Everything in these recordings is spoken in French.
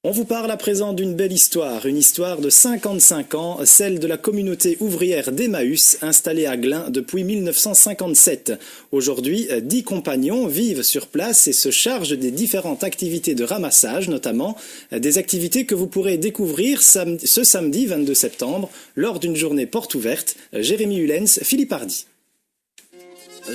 On vous parle à présent d'une belle histoire, une histoire de 55 ans, celle de la communauté ouvrière d'Emmaüs, installée à Glun depuis 1957. Aujourd'hui, 10 compagnons vivent sur place et se chargent des différentes activités de ramassage, notamment des activités que vous pourrez découvrir ce samedi 22 septembre, lors d'une journée porte ouverte. Jérémy Hulens, Philippe Hardy.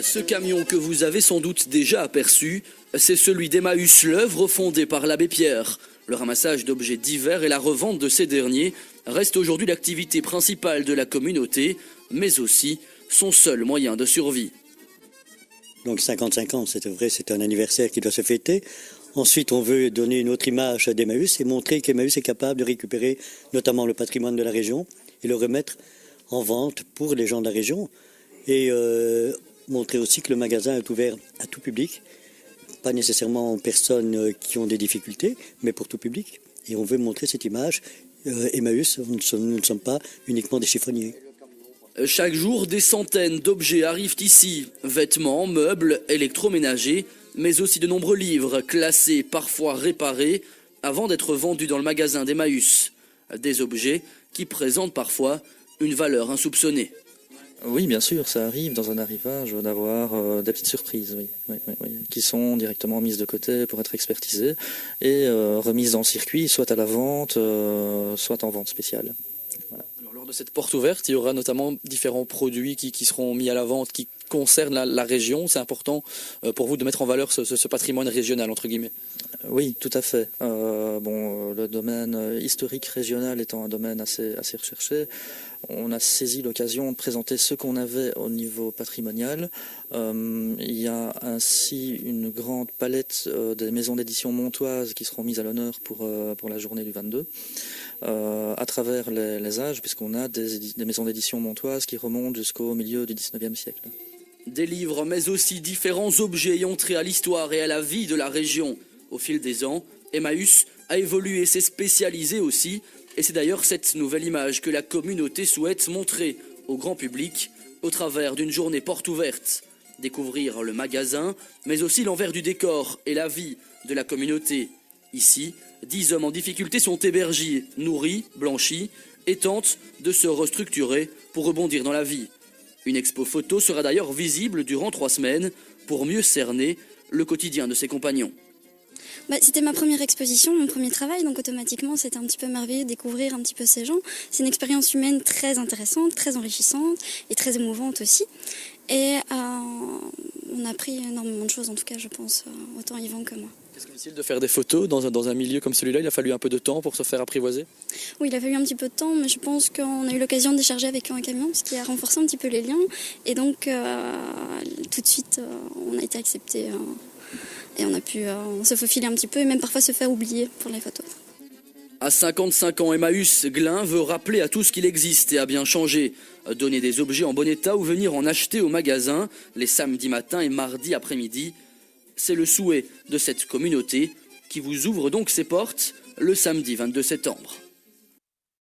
Ce camion que vous avez sans doute déjà aperçu, c'est celui d'Emmaüs, l'œuvre fondée par l'abbé Pierre. Le ramassage d'objets divers et la revente de ces derniers restent aujourd'hui l'activité principale de la communauté, mais aussi son seul moyen de survie. Donc 55 ans, c'est vrai, c'est un anniversaire qui doit se fêter. Ensuite, on veut donner une autre image d'Emmaüs et montrer qu'Emmaüs est capable de récupérer notamment le patrimoine de la région et le remettre en vente pour les gens de la région. Et montrer aussi que le magasin est ouvert à tout public. Pas nécessairement aux personnes qui ont des difficultés, mais pour tout public. Et on veut montrer cette image. Emmaüs, nous ne sommes pas uniquement des chiffonniers. Chaque jour, des centaines d'objets arrivent ici. Vêtements, meubles, électroménagers, mais aussi de nombreux livres, classés, parfois réparés, avant d'être vendus dans le magasin d'Emmaüs. Des objets qui présentent parfois une valeur insoupçonnée. Oui, bien sûr, ça arrive dans un arrivage d'avoir des petites surprises, oui, qui sont directement mises de côté pour être expertisées et remises dans le circuit, soit à la vente, soit en vente spéciale. Voilà. Alors, lors de cette porte ouverte, il y aura notamment différents produits qui seront mis à la vente, qui concernent la région. C'est important pour vous de mettre en valeur ce patrimoine régional, entre guillemets. Oui, tout à fait. Le domaine historique régional étant un domaine assez recherché, on a saisi l'occasion de présenter ce qu'on avait au niveau patrimonial. Il y a ainsi une grande palette des maisons d'édition montoises qui seront mises à l'honneur pour la journée du 22, à travers les âges, puisqu'on a des maisons d'édition montoises qui remontent jusqu'au milieu du 19e siècle. Des livres, mais aussi différents objets ayant trait à l'histoire et à la vie de la région. Au fil des ans, Emmaüs a évolué et s'est spécialisé aussi. Et c'est d'ailleurs cette nouvelle image que la communauté souhaite montrer au grand public au travers d'une journée porte ouverte. Découvrir le magasin, mais aussi l'envers du décor et la vie de la communauté. Ici, 10 hommes en difficulté sont hébergés, nourris, blanchis et tentent de se restructurer pour rebondir dans la vie. Une expo photo sera d'ailleurs visible durant 3 semaines pour mieux cerner le quotidien de ses compagnons. C'était ma première exposition, mon premier travail, donc automatiquement c'était un petit peu merveilleux de découvrir un petit peu ces gens. C'est une expérience humaine très intéressante, très enrichissante et très émouvante aussi. Et on a appris énormément de choses, en tout cas je pense, autant Yvan que moi. Est-ce que c'est difficile de faire des photos dans un milieu comme celui-là? Il a fallu un peu de temps pour se faire apprivoiser? Oui, il a fallu un petit peu de temps, mais je pense qu'on a eu l'occasion de décharger avec un camion, ce qui a renforcé un petit peu les liens. Et donc tout de suite on a été acceptés. Et on a pu se faufiler un petit peu et même parfois se faire oublier pour les photos. À 55 ans, Emmaüs, Glun veut rappeler à tous qu'il existe et a bien changé. Donner des objets en bon état ou venir en acheter au magasin les samedis matins et mardis après-midi. C'est le souhait de cette communauté qui vous ouvre donc ses portes le samedi 22 septembre.